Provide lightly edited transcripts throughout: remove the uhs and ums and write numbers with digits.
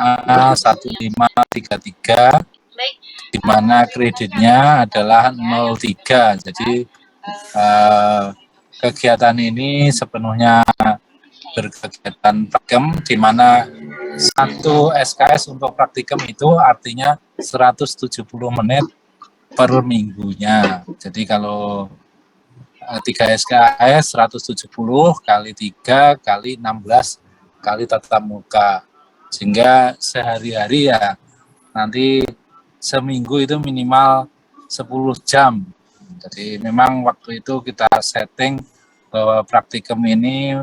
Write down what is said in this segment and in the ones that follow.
SMA 1533, di mana kreditnya adalah 03. Jadi kegiatan ini sepenuhnya berkegiatan praktikum, di mana satu SKS untuk praktikum itu artinya 170 menit per minggunya. Jadi kalau 3 SKS 170 kali 3 kali 16 kali tatap muka, sehingga sehari-hari ya nanti seminggu itu minimal 10 jam. Jadi memang waktu itu kita setting bahwa praktikum ini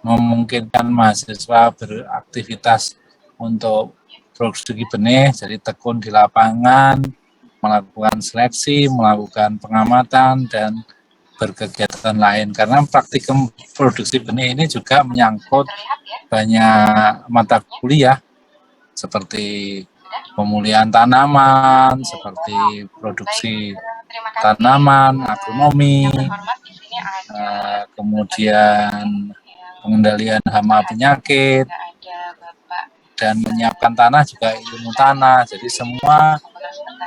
memungkinkan mahasiswa beraktivitas untuk produksi benih, jadi tekun di lapangan, melakukan seleksi, melakukan pengamatan, dan berkegiatan lain. Karena praktikum produksi benih ini juga menyangkut banyak mata kuliah seperti pemulihan tanaman, seperti produksi tanaman, agronomi, kemudian pengendalian hama penyakit, dan menyiapkan tanah juga ilmu tanah. Jadi semua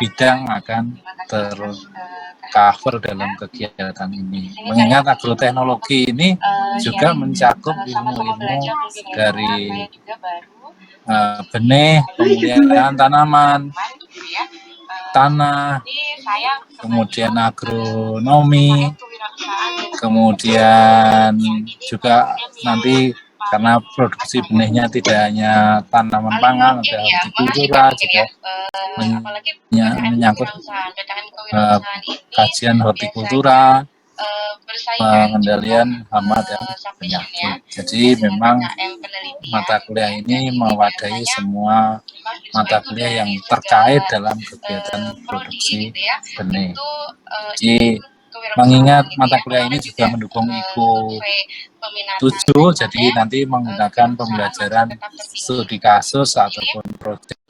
bidang akan tercover dalam kegiatan ini. Mengingat agroteknologi ini juga mencakup ilmu-ilmu dari benih, pemulihan tanaman, tanah, kemudian agronomi, kemudian juga nanti karena produksi benihnya tidak hanya tanaman pangan, ada hortikultura, juga menyangkut kajian hortikultura, pengendalian hama dan penyakit. Jadi memang mata kuliah ini mewadahi semua mata kuliah yang terkait dalam kegiatan produksi benih. Jadi mengingat mata kuliah ini juga mendukung IGO 7, jadi nanti menggunakan pembelajaran studi kasus ataupun proyek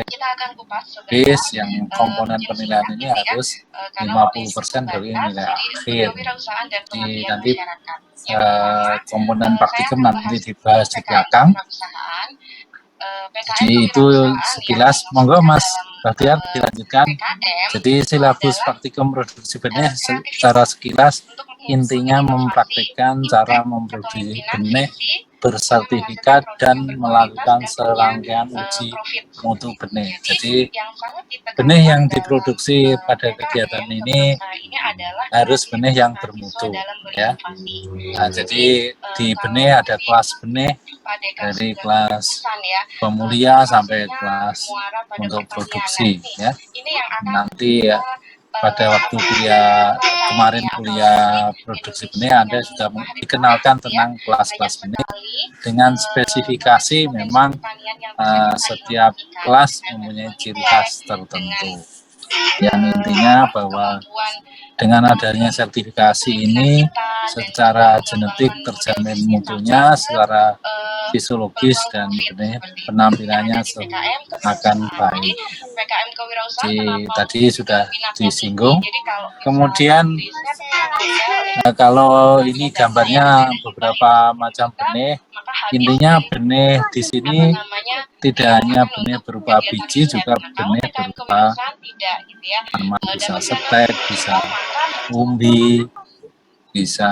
base yang komponen penilaian ini harus 50% dari nilai akhir. Jadi nanti komponen praktikum nanti dibahas di belakang. Jadi itu sekilas, monggo Mas Bahtiar dilanjutkan. Jadi silabus praktikum produksi benih secara sekilas intinya mempraktikkan cara memproduksi benih bersertifikat dan melakukan serangkaian uji mutu benih. Jadi benih yang diproduksi pada kegiatan ini harus benih yang bermutu, ya. Nah, jadi di benih ada kelas benih dari kelas pemulia sampai kelas untuk produksi, ya. Nanti ya, pada waktu kemarin kuliah produksi benih Anda sudah dikenalkan tentang kelas-kelas benih dengan spesifikasi. Memang setiap kelas mempunyai ciri khas tertentu, yang intinya bahwa dengan adanya sertifikasi ini secara genetik terjamin mutunya, secara fisiologis dan penampilannya akan baik. Jadi tadi sudah disinggung. Kemudian kalau ini gambarnya beberapa macam benih, intinya benih di sini tidak hanya benih berupa biji, juga benih berupa tanaman, bisa setek, bisa umbi, bisa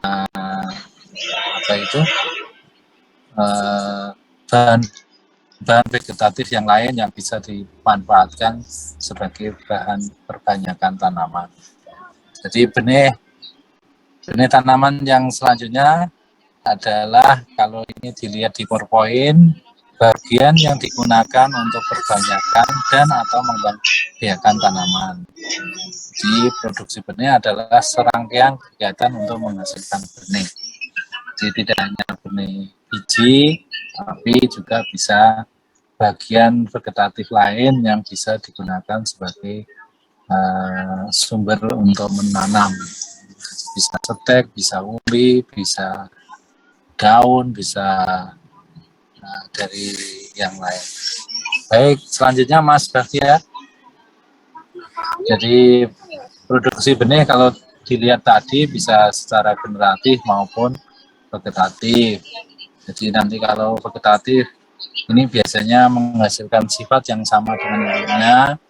bahan vegetatif yang lain yang bisa dimanfaatkan sebagai bahan perbanyakan tanaman. Jadi benih tanaman yang selanjutnya adalah, kalau ini dilihat di PowerPoint, bagian yang digunakan untuk perbanyakan dan atau membiakan tanaman. Di produksi benih adalah serangkaian kegiatan untuk menghasilkan benih. Jadi tidak hanya benih biji, tapi juga bisa bagian vegetatif lain yang bisa digunakan sebagai sumber untuk menanam. Bisa setek, bisa umbi, bisa daun, bisa dari yang lain. Baik, selanjutnya Mas Bahtiar. Jadi produksi benih kalau dilihat tadi bisa secara generatif maupun vegetatif. Jadi nanti kalau vegetatif ini biasanya menghasilkan sifat yang sama dengan induknya.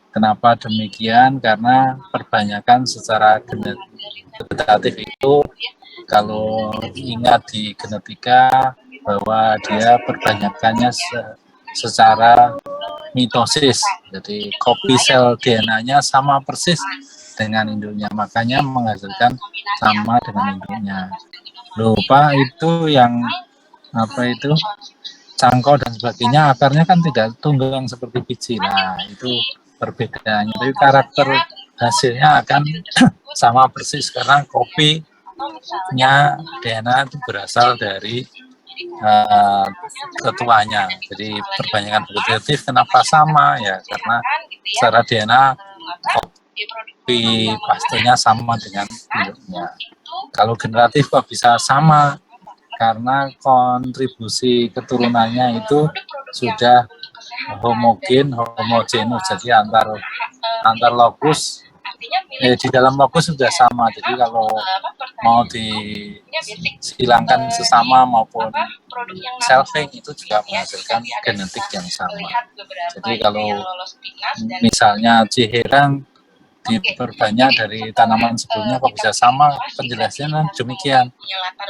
Kenapa demikian? Karena perbanyakan secara genetatif itu, kalau ingat di genetika bahwa dia perbanyakannya secara mitosis, jadi kopi sel DNA-nya sama persis dengan induknya, makanya menghasilkan sama dengan induknya. Lupa itu yang apa itu cangkau dan sebagainya, akarnya kan tidak tunggang seperti biji. Nah, itu perbedaannya, tapi karakter hasilnya akan sama persis karena kopinya DNA itu berasal dari ketuanya. Jadi perbanyakan vegetatif kenapa sama ya, karena secara DNA kopi pastinya sama dengan induknya. Kalau generatif kok bisa sama? Karena kontribusi keturunannya itu sudah homogenus, jadi antar lokus di dalam lokus sudah sama. Jadi kalau mau dihilangkan sesama maupun selfing itu juga menghasilkan genetik yang sama. Jadi kalau misalnya ciherang diperbanyak dari tanaman sebelumnya kok bisa sama, penjelasannya demikian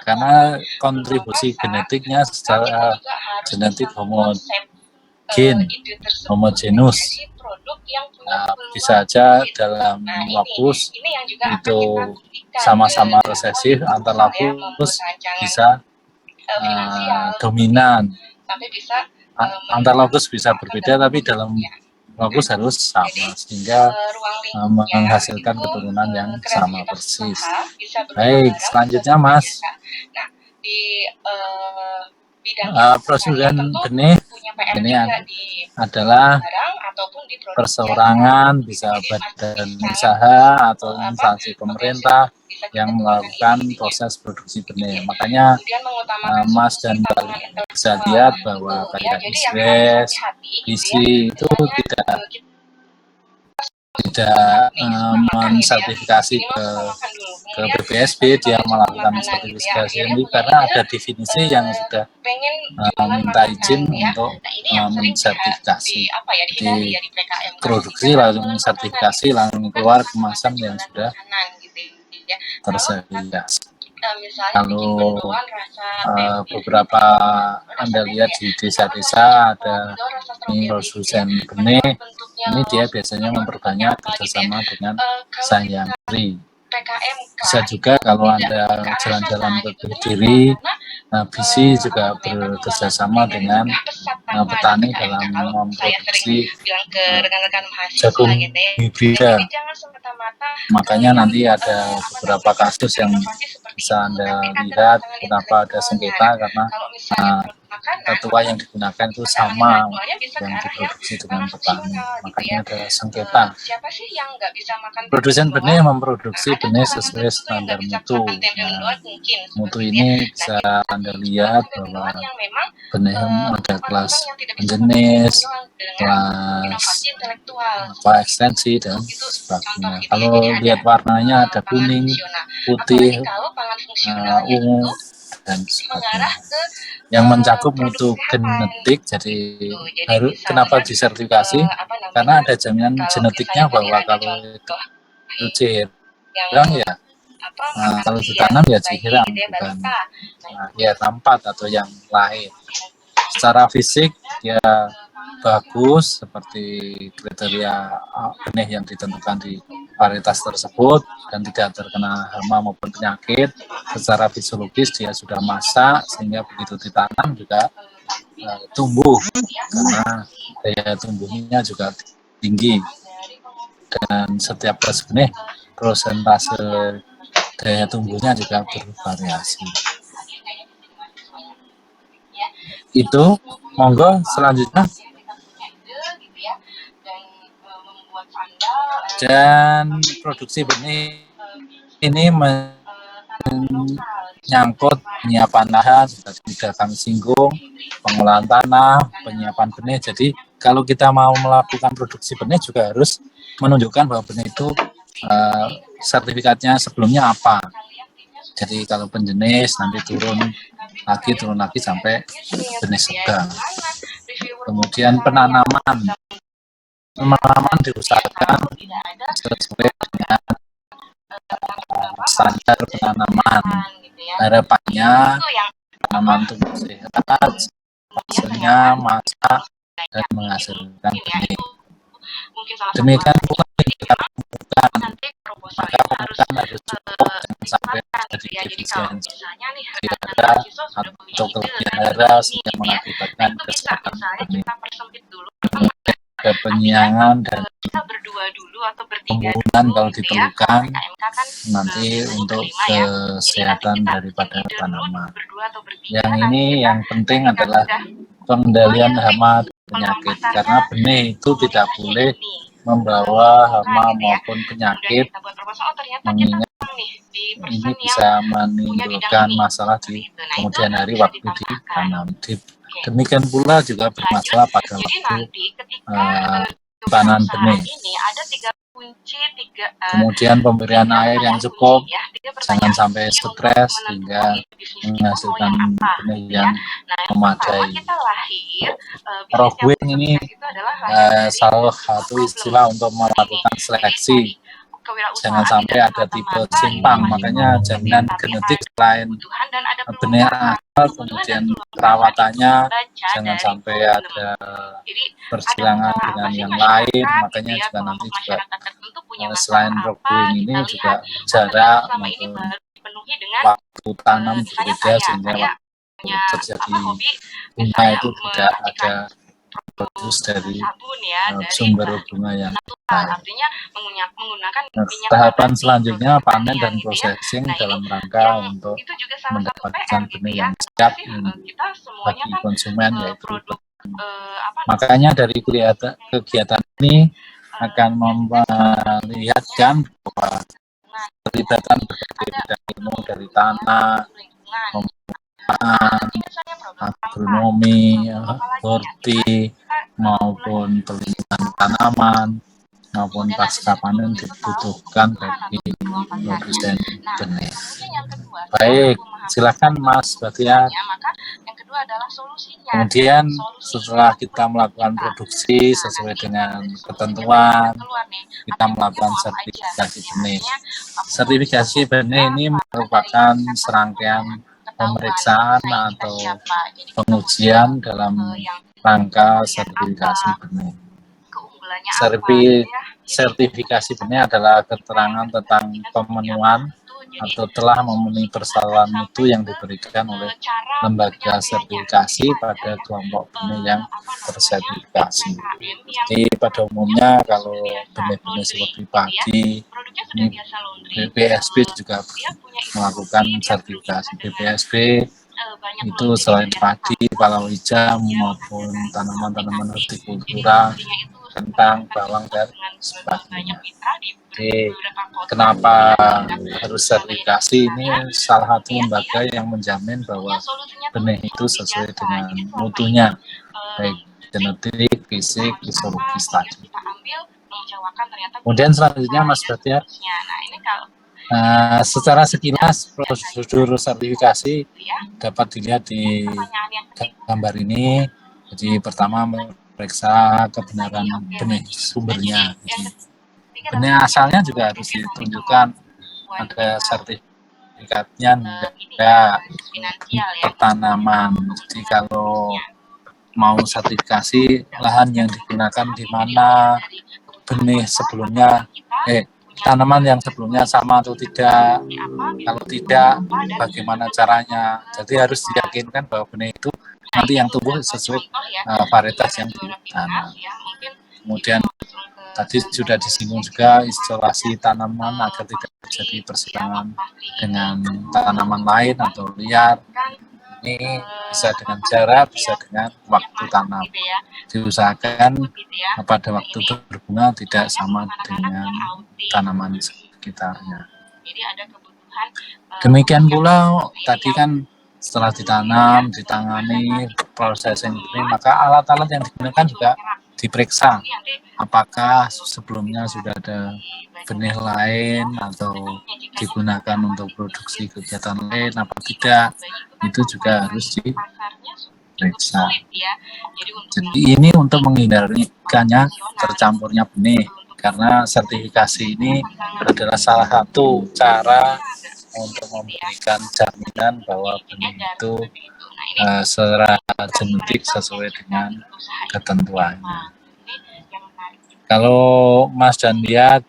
karena kontribusi genetiknya secara genetik homogenus. Nah, bisa aja dalam lokus itu sama-sama resesif, antar lokus bisa dominan, antar lokus bisa berbeda, tapi dalam lokus harus sama sehingga menghasilkan keturunan yang sama persis. Baik, selanjutnya Mas, prosedur benih ini adalah perseorangan, bisa badan usaha atau instansi pemerintah yang melakukan proses produksi benih. Makanya Mas dan Mbak bisa lihat bahwa kayak ISRES, BISI itu tidak mensertifikasi ke BPSB, dia melakukan sertifikasi ini karena ada definisi yang sudah minta izin untuk mensertifikasi. Jadi produksi langsung sertifikasi, langsung keluar kemasan yang sudah tersertifikasi. Kalau beberapa Anda lihat di desa-desa ada produsen benih, ini dia biasanya memperbanyak kerjasama dengan Sanyangri. Bisa juga kalau Anda jalan-jalan ke Kediri, BISI juga bekerjasama dengan petani dalam memproduksi jagung hibrida. Makanya nanti ada beberapa kasus yang bisa Anda lihat kenapa ada sengketa, karena tetua yang digunakan itu sama yang diproduksi dengan petani, makanya ada sengketa. Produsen benih memproduksi benih sesuai standar mutu. Nah, mutu ini bisa Anda lihat bahwa benih ada kelas penjenis, kelas ekstensi dan sebagainya. Kalau lihat warnanya ada kuning, putih, ungu dan sebagainya. Yang mencakup mutu genetik, jadi kenapa disertifikasi? Karena ada jaminan genetiknya bahwa kalau itu cirang ya, kalau ditanam ya cirang, bukan ya rampat atau yang lain. Secara fisik ya bagus seperti kriteria benih yang ditentukan di varietas tersebut dan tidak terkena hama maupun penyakit. Secara fisiologis dia sudah masak sehingga begitu ditanam juga tumbuh karena daya tumbuhnya juga tinggi, dan setiap kelas benih prosentase daya tumbuhnya juga bervariasi. Itu monggo selanjutnya. Dan produksi benih ini menyangkut penyiapan lahan, sudah kami singgung, pengolahan tanah, penyiapan benih. Jadi kalau kita mau melakukan produksi benih juga harus menunjukkan bahwa benih itu sertifikatnya sebelumnya apa. Jadi kalau penjenis nanti turun lagi sampai benih sedang. Kemudian penanaman diusahakan sesuai dengan standar penanaman. Harapannya tanaman tumbuh sehat, hasilnya masak dan menghasilkan benih. Demikian pula kita pemupukan, maka pemupukan harus cukup, jangan sampai terjadi defisiensi hara atau kelebihan hara sehingga mengakibatkan kerusakan benih. Ada penyiangan dan pemburuan kalau diperlukan nanti untuk kesehatan daripada tanaman. Yang ini yang penting adalah pengendalian hama penyakit, karena benih itu tidak boleh membawa hama maupun penyakit, mengingat ini bisa menimbulkan masalah di kemudian hari waktu ditanam. Demikian pula juga bermasalah pada waktu panen benih. Kemudian pemberian air yang cukup, jangan sampai stres hingga menghasilkan benih yang memadai. Roguing ini salah satu istilah untuk melakukan seleksi. Jangan sampai ada tipe simpang, makanya jaminan genetik selain benih asal, kemudian perawatannya jangan sampai ada persilangan dengan yang lain. Makanya juga nanti juga selain roguing ini juga jarak maupun waktu tanam berbeda, sehingga waktu terjadi bunga itu tidak ada produs dari sumber bunga yang lain. Tahapan selanjutnya panen dan processing dalam rangka untuk mendapatkan benih yang siap bagi konsumen, yaitu makanya dari kegiatan ini akan memperlihatkan bahwa keterlibatan berbagai bidang ilmu dari tanah, agronomi, horti, maupun pelindungan tanaman, maupun pasca panen dibutuhkan bagi produsen benih. Baik, silakan Mas Batiar. Kemudian setelah kita melakukan produksi sesuai dengan ketentuan, kita melakukan sertifikasi benih. Sertifikasi benih ini merupakan serangkaian pemeriksaan atau pengujian dalam rangka sertifikasi benih. Sertifikasi benih adalah keterangan tentang pemenuhan atau telah memenuhi persyaratan mutu yang diberikan oleh lembaga sertifikasi pada kelompok benih yang tersertifikasi. Jadi pada umumnya kalau benih-benih seperti padi, ini BPSB juga melakukan sertifikasi. BPSB itu selain padi, palawija maupun tanaman-tanaman hortikultura, kentang, bawang, dan sebagainya. Jadi kenapa harus sertifikasi? Ini salah satu lembaga yang menjamin bahwa benih itu sesuai dengan mutunya, baik genetik, fisik, fisiologis tadi. Kemudian selanjutnya Mas Batiar, secara sekilas prosedur sertifikasi dapat dilihat di gambar ini. Jadi pertama memeriksa kebenaran benih sumbernya. Jadi, benih asalnya juga harus ditunjukkan ada sertifikatnya, enggak pertanaman. Jadi kalau mau sertifikasi, lahan yang digunakan di mana, benih sebelumnya, tanaman yang sebelumnya sama atau tidak, kalau tidak bagaimana caranya. Jadi harus diyakinkan bahwa benih itu nanti yang tumbuh sesuai varietas yang ditanam. Kemudian tadi sudah disinggung juga isolasi tanaman agar tidak terjadi persilangan dengan tanaman lain atau liar. Ini bisa dengan jarak, bisa dengan waktu tanam. Diusahakan pada waktu berbunga tidak sama dengan tanaman sekitarnya. Demikian pula tadi kan setelah ditanam, ditangani, processing ini, maka alat-alat yang digunakan juga diperiksa. Apakah sebelumnya sudah ada benih lain atau digunakan untuk produksi kegiatan lain apa tidak, itu juga harus diperiksa. Jadi ini untuk menghindarikannya tercampurnya benih, karena sertifikasi ini adalah salah satu cara untuk memberikan jaminan bahwa benih itu secara genetik sesuai dengan ketentuannya. Kalau Mas dan lihat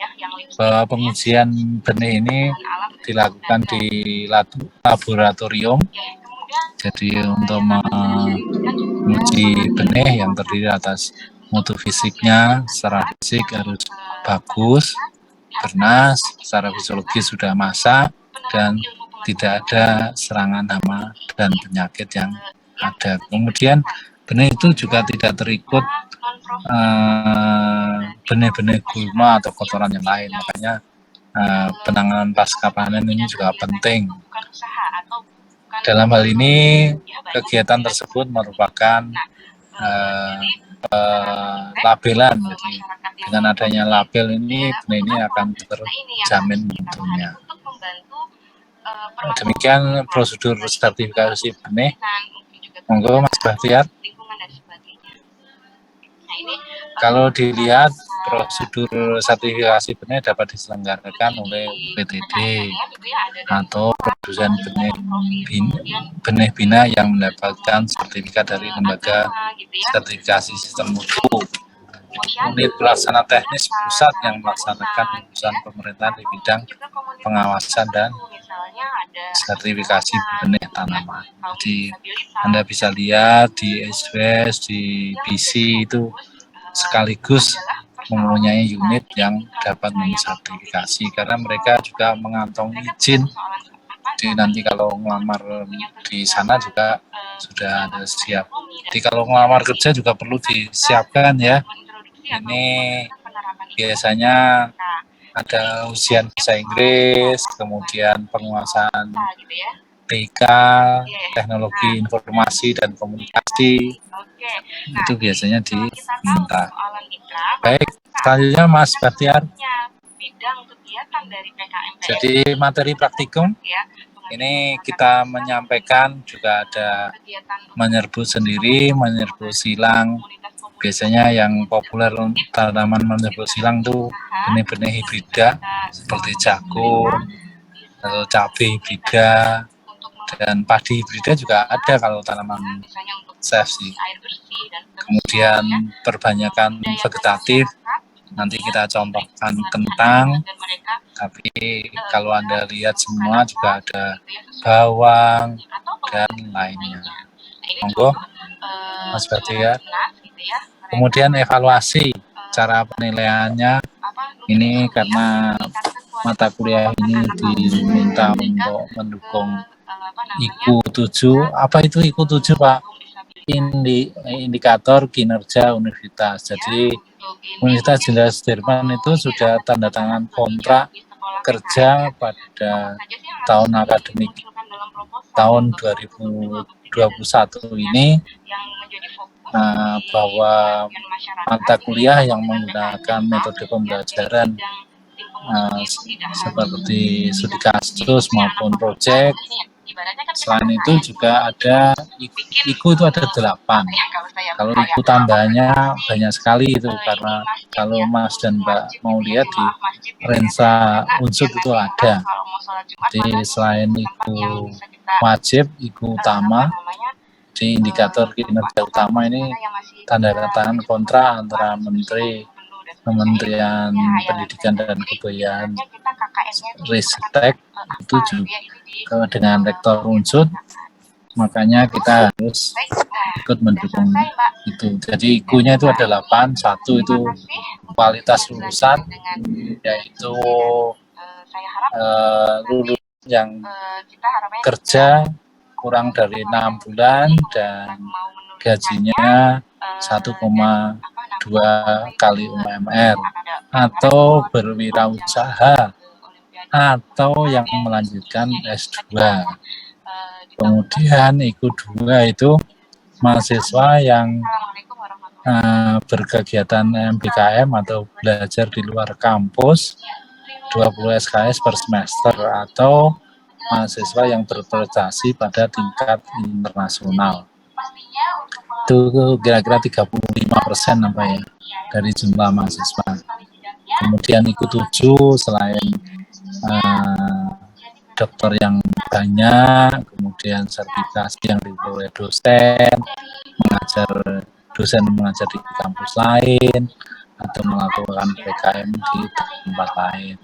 bahwa pengujian benih ini dilakukan di laboratorium, jadi untuk menguji benih yang terdiri atas mutu fisiknya, secara fisik harus bagus, bernas, secara fisiologis sudah masak, dan tidak ada serangan hama dan penyakit yang ada. Kemudian benih itu juga tidak terikut benih-benih gulma atau kotoran yang lain. Makanya penanganan pasca panen ini juga penting. Dalam hal ini kegiatan tersebut merupakan labelan. Jadi dengan adanya label ini benih ini akan terjamin mutunya. Demikian prosedur sertifikasi benih. Monggo Mas Bahtiar. Kalau dilihat prosedur sertifikasi benih dapat diselenggarakan oleh PTD atau produsen benih bina yang mendapatkan sertifikat dari lembaga sertifikasi sistem mutu. Unit pelaksana teknis pusat yang melaksanakan urusan pemerintahan di bidang pengawasan dan sertifikasi benih tanaman. Jadi Anda bisa lihat di SWS, di BC itu sekaligus mempunyai unit yang dapat mensertifikasi, karena mereka juga mengantongi izin. Jadi nanti kalau ngelamar di sana juga sudah ada siap. Jadi kalau ngelamar kerja juga perlu disiapkan ya. Ini biasanya ada ujian bahasa Inggris, kemudian penguasaan TK, teknologi informasi dan komunikasi, itu biasanya diminta. Baik, selanjutnya Mas Bahtiar. Jadi materi praktikum ini kita menyampaikan juga ada menyerbu sendiri, menyerbu silang. Biasanya yang populer tanaman menyerbu silang itu benih-benih hibrida seperti jagung atau cabai hibrida, dan padi hibrida juga ada kalau tanaman chef sih. Kemudian perbanyakan vegetatif, nanti kita contohkan kentang, tapi kalau Anda lihat semua juga ada bawang dan lainnya. Monggo Mas Bahtiar. Kemudian evaluasi, cara penilaiannya ini karena mata kuliah ini diminta untuk mendukung IKU 7. Apa itu IKU 7, Pak? Indikator kinerja universitas. Jadi Universitas Jenderal Sudirman itu sudah tanda tangan kontrak kerja pada tahun akademik tahun 2021 ini, bahwa mata kuliah yang menggunakan metode pembelajaran seperti studi kasus maupun proyek. Selain itu juga ada IKU itu ada 8. Kalau IKU tambahnya banyak sekali itu, karena kalau Mas dan Mbak mau lihat di Rensa Unsur itu ada. Jadi selain IKU wajib, IKU utama, di indikator kinerja utama ini tanda tangan kontrak antara Kementerian Pendidikan dan Kebudayaan Ristek itu juga dengan Rektor Unsur, makanya kita harus ikut mendukung itu. Jadi IKU-nya itu ada 8, satu itu kualitas lulusan, yaitu lulus yang kerja kurang dari 6 bulan dan gajinya 1,2 kali UMR, atau berwirausaha, atau yang melanjutkan S2. Kemudian IKU 2 itu mahasiswa yang berkegiatan MBKM atau belajar di luar kampus 20 SKS per semester, atau mahasiswa yang berprestasi pada tingkat internasional. itu kira-kira 35% apa ya dari jumlah mahasiswa. Kemudian ikut 7 selain dokter yang banyak, kemudian sertifikasi yang diperoleh dosen mengajar di kampus lain atau melakukan PKM di tempat lain,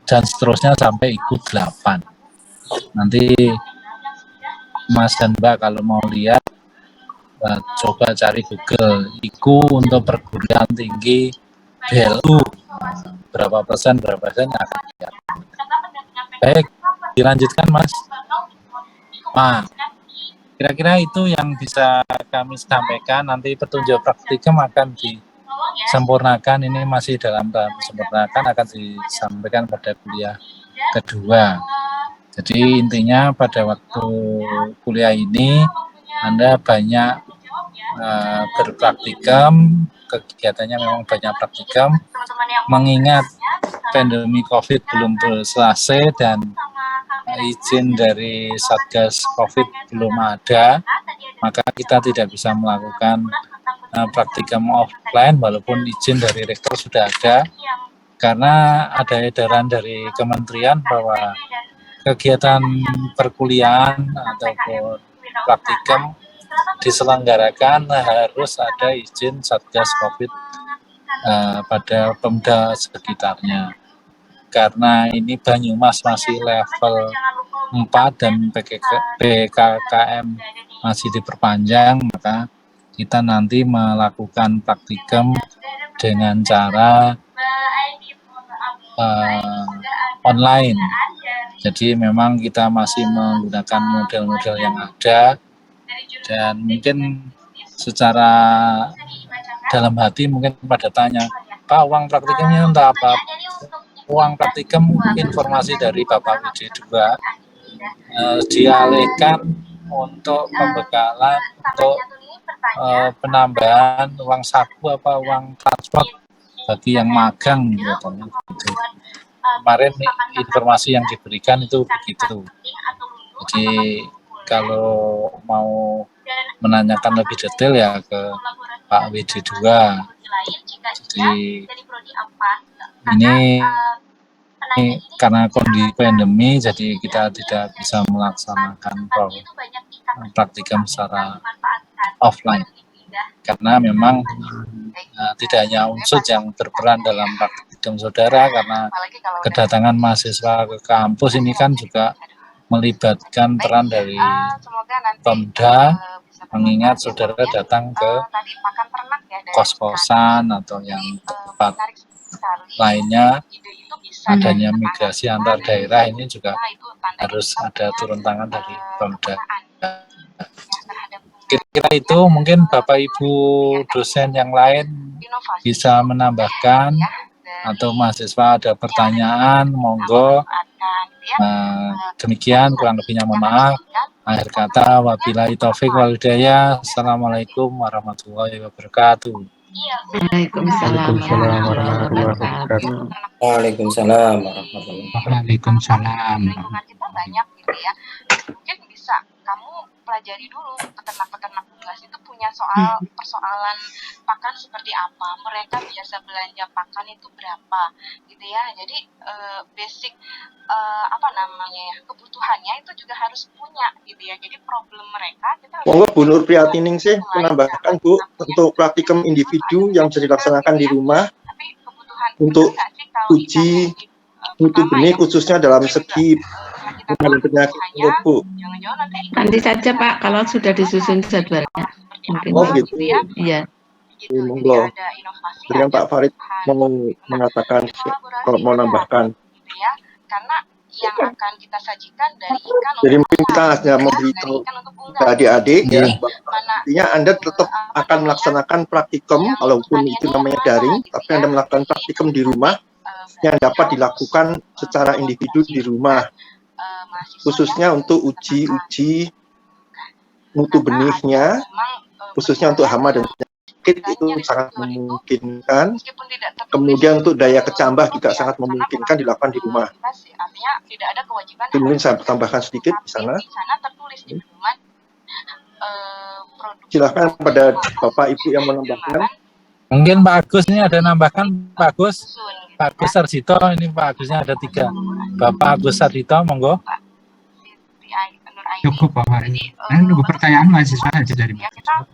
dan seterusnya sampai ikut 8. Nanti Mas dan Mbak kalau mau lihat, coba cari Google IKU untuk perguruan tinggi BLU, berapa persen akan lihat. Baik, dilanjutkan Mas. Nah, kira-kira itu yang bisa kami sampaikan. Nanti petunjuk praktikum akan disempurnakan, ini masih dalam tahap disempurnakan, akan disampaikan pada kuliah kedua. Jadi intinya pada waktu kuliah ini Anda banyak berpraktikum, kegiatannya memang banyak praktikum, mengingat pandemi COVID belum selesai dan izin dari Satgas COVID belum ada, maka kita tidak bisa melakukan praktikum offline walaupun izin dari rektor sudah ada, karena ada edaran dari kementerian bahwa kegiatan perkuliahan ataupun praktikum diselenggarakan harus ada izin Satgas COVID pada Pemda sekitarnya. Karena ini Banyumas masih level 4 dan PKKM masih diperpanjang, maka kita nanti melakukan praktikum dengan cara online. Jadi memang kita masih menggunakan model-model yang ada, dan mungkin secara dalam hati mungkin pada tanya, Pak, uang praktikumnya untuk apa? Uang praktikum informasi dari Bapak WD2 dialihkan untuk pembekalan, untuk penambahan uang saku apa uang transport bagi yang magang gitu. Kemarin informasi yang diberikan itu begitu. Jadi kalau mau menanyakan lebih detail ya ke Pak WD2. Jadi ini karena kondisi pandemi, jadi kita tidak bisa melaksanakan praktikum secara offline. Karena memang tidak hanya unsur yang berperan dalam praktikum saudara, karena kedatangan mahasiswa ke kampus ini kan juga melibatkan peran dari Pemda, mengingat saudara datang ke kos-kosan atau yang tempat lainnya, adanya migrasi antar daerah ini juga harus ada turun tangan dari Pemda. Kira-kira itu, mungkin Bapak Ibu dosen yang lain bisa menambahkan atau mahasiswa ada pertanyaan, monggo. Demikian kurang lebihnya mohon maaf. Akhir kata, wabillahi taufik wal hidayah. Assalamualaikum warahmatullahi wabarakatuh. Waalaikumsalam warahmatullahi wabarakatuh. Waalaikumsalam warahmatullahi wabarakatuh. Waalaikumsalam. Lingkungan kita banyak gitu ya. Mungkin bisa kamu pelajari dulu peternak-peternak unggas itu punya persoalan pakan seperti apa, mereka biasa belanja pakan itu berapa gitu ya. Jadi basic kebutuhannya itu juga harus punya gitu ya. Jadi problem mereka kita harus. Monggo Bu Nur Priatining sih menambahkan Bu untuk praktikum individu yang bisa dilaksanakan di rumah untuk uji mutu benih khususnya dalam segi penyakit Bu. Nanti saja Pak, kalau sudah disusun jadwalnya. Mungkin. Oh gitu. Iya. Monggo. Berikan Pak Farid mau mengatakan kalau mau nambahkan. Karena yang akan kita sajikan dari ikan. Jadi mungkin kita hanya memberitahu ke adik-adik ya, artinya Anda tetap akan melaksanakan praktikum walaupun itu namanya daring, tapi Anda melakukan praktikum di rumah yang dapat dilakukan secara individu di rumah, khususnya untuk uji mutu benihnya, khususnya untuk hama dan penyakit itu sangat memungkinkan. Kemudian untuk daya kecambah juga sangat memungkinkan dilakukan di rumah. Mungkin saya tambahkan sedikit di sana. produk Silahkan pada Bapak Ibu yang menambahkan. Mungkin Pak Agus ini ada nambahkan, Pak Agus. susun gitu Pak Agus Sarjito, ini Pak Agusnya ada 3. Bapak Agus Sarjito, monggo. Nur Aini. Cukup Pak Farid. Jadi Nunggu pertanyaan mahasiswa aja dari ya kita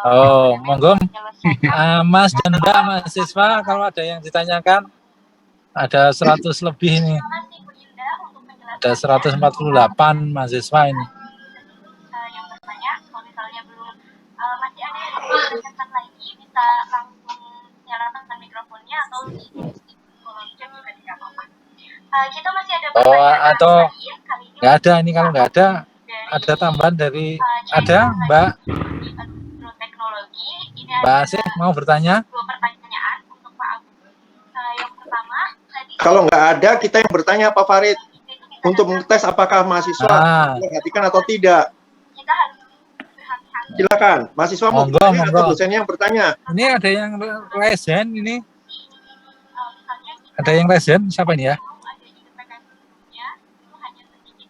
Oh, monggo. menyelesaikan Mas dan Mbak mahasiswa, kalau ada yang ditanyakan, ada 100 lebih ini. Ada 148 mahasiswa ini. yang bertanya, kalau misalnya belum masih ada yang menanyakan lagi, bisa langsung nyalakan mikrofonnya atau di kolom chat juga tidak apa-apa. Kita masih ada Atau lain, kali ini nggak ada ini, kalau nggak ada tambahan dari ada Mbak teknologi. Ini Mbak ada Asih mau bertanya? 2 pertanyaan untuk Pak Agus. Yang pertama, tadi Kalau nggak ada, kita yang bertanya Pak Farid untuk mengetes apakah mahasiswa memperhatikan atau tidak. kita harus berhati-hati. Silakan, mahasiswa mau Monggo, bertanya atau monggo. dosennya yang bertanya. Ini ada yang resen ini. Misalnya Ada yang resen siapa ini ya? mau ada IPK sebelumnya, itu hanya sedikit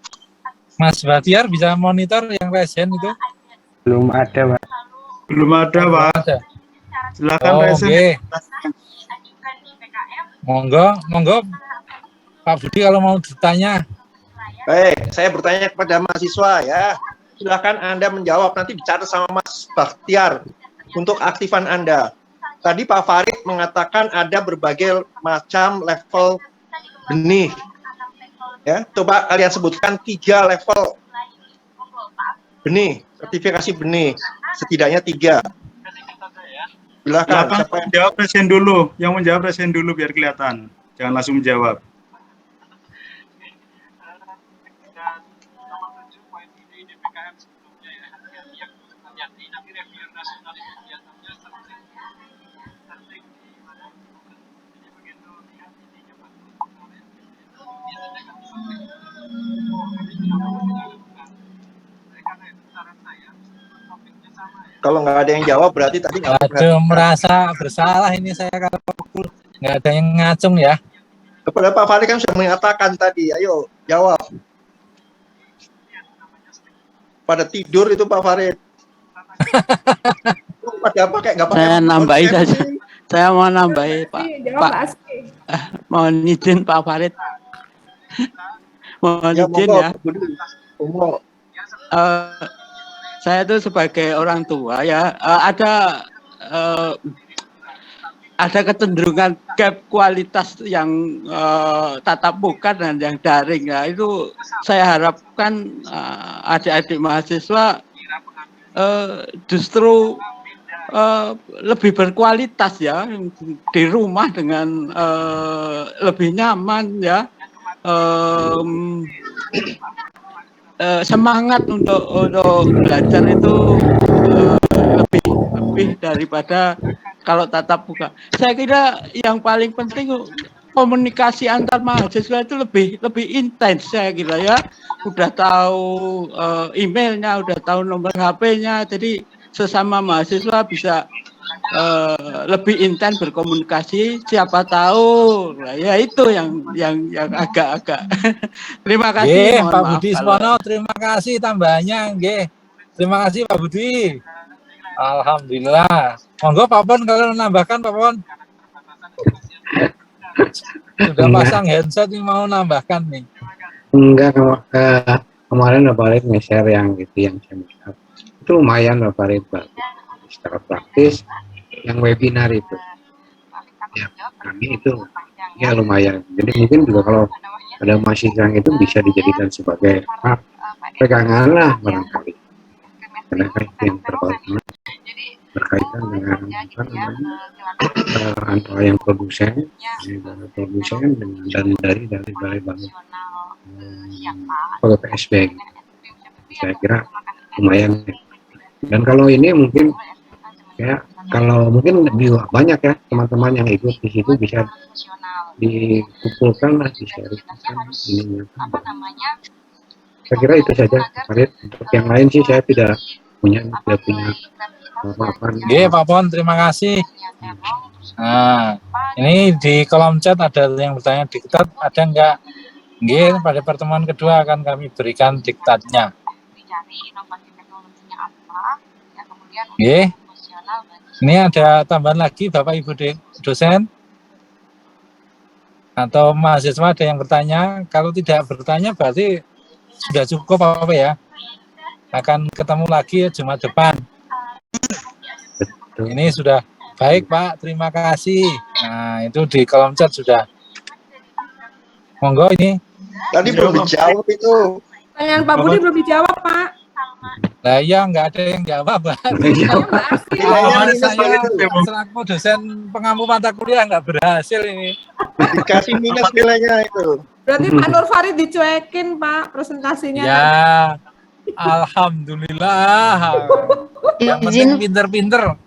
Mas Batiar bisa monitor yang resen itu? Belum ada, Pak. Belum ada, Pak. Ada. Silakan Oh, resen. oke. diajukan di PKM. Monggo Pak Budi kalau mau ditanya. Baik, saya bertanya kepada mahasiswa ya. Silakan Anda menjawab, nanti bicara sama Mas Bakhtiar untuk aktifan Anda. Tadi Pak Farid mengatakan ada berbagai macam level benih. Ya, coba kalian sebutkan 3 level benih, sertifikasi benih, setidaknya 3. Silakan. Silakan Siapa yang jawab resen dulu. Yang menjawab resen dulu biar kelihatan. Jangan langsung menjawab. kalau nggak ada yang jawab berarti tadi nggak Aduh, merasa bersalah ini saya kalau nggak ada yang ngacung ya. kepada Pak Farid kan sudah mengatakan tadi. Ayo jawab. Pada tidur itu Pak Farid. Pada apa kayak nggak pakai. Saya nambahin konsep saja. ini. Saya mau nambahin Pak. Mohon izin Pak Farid. Mohon Ya, izin monggo, ya. Pak Budi. Monggo. Saya tuh sebagai orang tua ya ada kecenderungan gap kualitas yang tatap muka dan yang daring ya. Itu saya harapkan adik-adik mahasiswa justru lebih berkualitas ya, di rumah dengan lebih nyaman ya, semangat untuk belajar itu lebih daripada kalau tatap muka. Saya kira yang paling penting komunikasi antar mahasiswa itu lebih intens, saya kira ya. Udah tahu emailnya, udah tahu nomor HP-nya, jadi sesama mahasiswa bisa lebih intens berkomunikasi. Siapa tahu, nah, ya itu yang agak-agak. Terima kasih. Pak Budi Smono, terima kasih tambahannya, nggih. Terima kasih Pak Budi. Alhamdulillah. Monggo Pak Pon kalau nambahkan Pak Pon. Sudah pasang headset nih, mau nambahkan nih. Enggak, kemarin Pak Farid nge-share yang itu yang saya lihat. Itu lumayan Pak Farid, secara praktis yang webinar itu. Ya, kami itu ya lumayan. Jadi mungkin juga kalau ada mahasiswa yang itu bisa dijadikan sebagai pegangan lah barangkali. Karena kan itu yang berkaitan dengan apa namanya, antara yang produsen dan dari bank PSB. Saya kira lumayan. Dan kalau ini mungkin ya, kalau mungkin lebih banyak ya teman-teman yang ikut di situ bisa dikumpulkan lah, di-sharingkan ini. Saya kira itu saja, Farid. Untuk yang lain sih saya tidak punya apa-apa. Nggih, Pak Pon, terima kasih. Nah, ini di kolom chat ada yang bertanya diktat, ada enggak? Nggih, pada pertemuan kedua akan kami berikan diktatnya. Dicari inovasi teknologinya apa, Nggih. Ini ada tambahan lagi Bapak Ibu dosen atau mahasiswa ada yang bertanya. Kalau tidak bertanya berarti sudah cukup apa ya? Akan ketemu lagi Jumat depan. Ini sudah baik Pak, terima kasih. Nah itu di kolom chat sudah. Monggo ini. Tadi belum dijawab itu. Pertanyaan Pak Budi belum dijawab, Pak. Nah ya nggak ada yang jawab Pak. Saya selaku dosen pengampu mata kuliah nggak berhasil ini. Dikasih minus nilainya itu. Berarti Pak Nur Farid dicuekin, Pak, presentasinya. Ya, alhamdulillah. Yang penting pinter-pinter.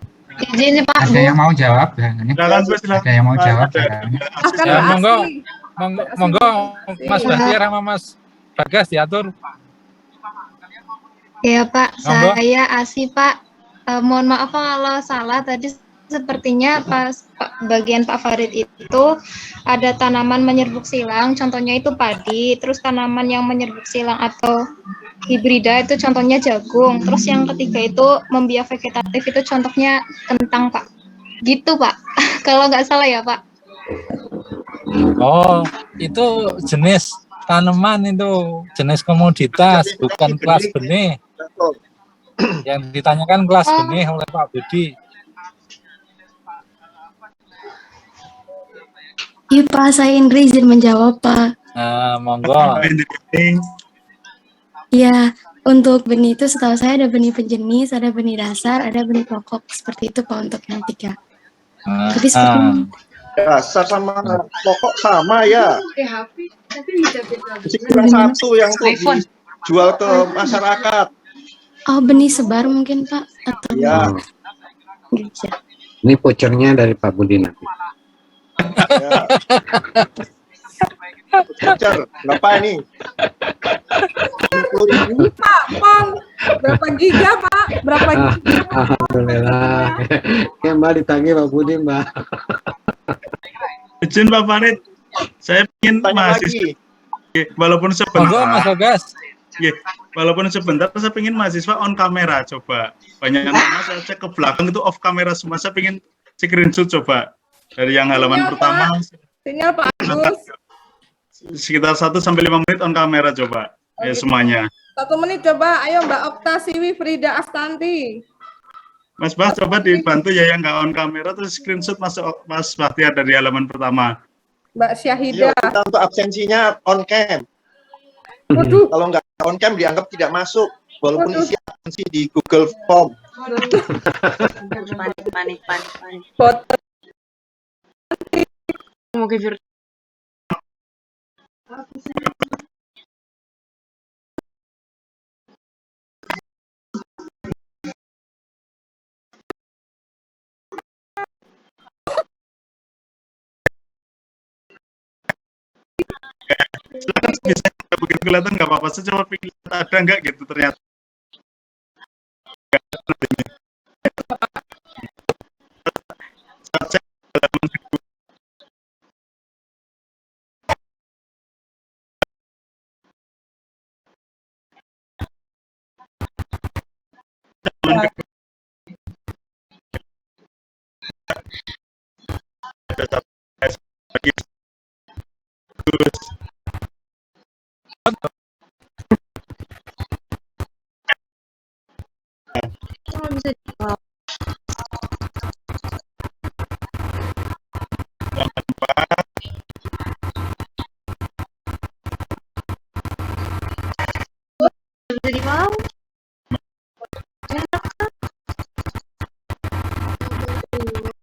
Izin Pak. Ada yang mau jawab? Ini ada yang mau jawab? Ya, monggo Mas Bahtiar sama Mas Bagas diatur. Ya Pak, saya Asi Pak. Mohon maaf kalau salah tadi sepertinya pas bagian Pak Farid itu ada tanaman menyerbuk silang, contohnya itu padi, terus tanaman yang menyerbuk silang atau hibrida itu contohnya jagung, terus yang ketiga itu membiak vegetatif itu contohnya kentang Pak. Gitu Pak, kalau nggak salah ya Pak. Oh, itu jenis tanaman itu, jenis komoditas, bukan kelas benih. Yang ditanyakan kelas benih oleh Pak Budi. Iya Pak, saya Indri izin menjawab Pak. Nah, monggo. Ya, untuk benih itu setahu saya ada benih penjenis, ada benih dasar, ada benih pokok. Seperti itu Pak untuk yang 3. Jadi seperti dasar sama pokok sama ya. Masih kurang satu yang tuh dijual ke masyarakat. Oh, benih sebar mungkin Pak atau ya. Ini vouchernya dari Pak Budi nanti. Ya. Voucher berapa ini? 50.000 Pak, Pon. Berapa giga Pak? Berapa giga? Alhamdulillah. Ya Mbak ditagih Pak Budi Mbak. Izin Pak Farid, saya ingin mahasiswa, walaupun sebentar. Mas Bagas. Walaupun sebentar, saya ingin mahasiswa on kamera coba. Banyak anak saya cek ke belakang itu off kamera semua. Saya ingin screenshot coba dari yang halaman pertama. Sinyal Pak Agus. Sekitar 1-5 menit on kamera coba. Ya semuanya. 1 menit coba. Ayo Mbak Okta Siwi Frida Astanti. Mas Bah coba dibantu ya yang nggak on kamera terus screenshot Mas Bahtiar dari halaman pertama. Mbak Syahida. Kita untuk absensinya on cam. Kalau nggak on cam dianggap tidak masuk walaupun isi absensi di Google Form. Panik. Foto. Mungkin bisa begitu kelihatan nggak apa-apa, saya coba pilih ada nggak gitu ternyata. Jadi mau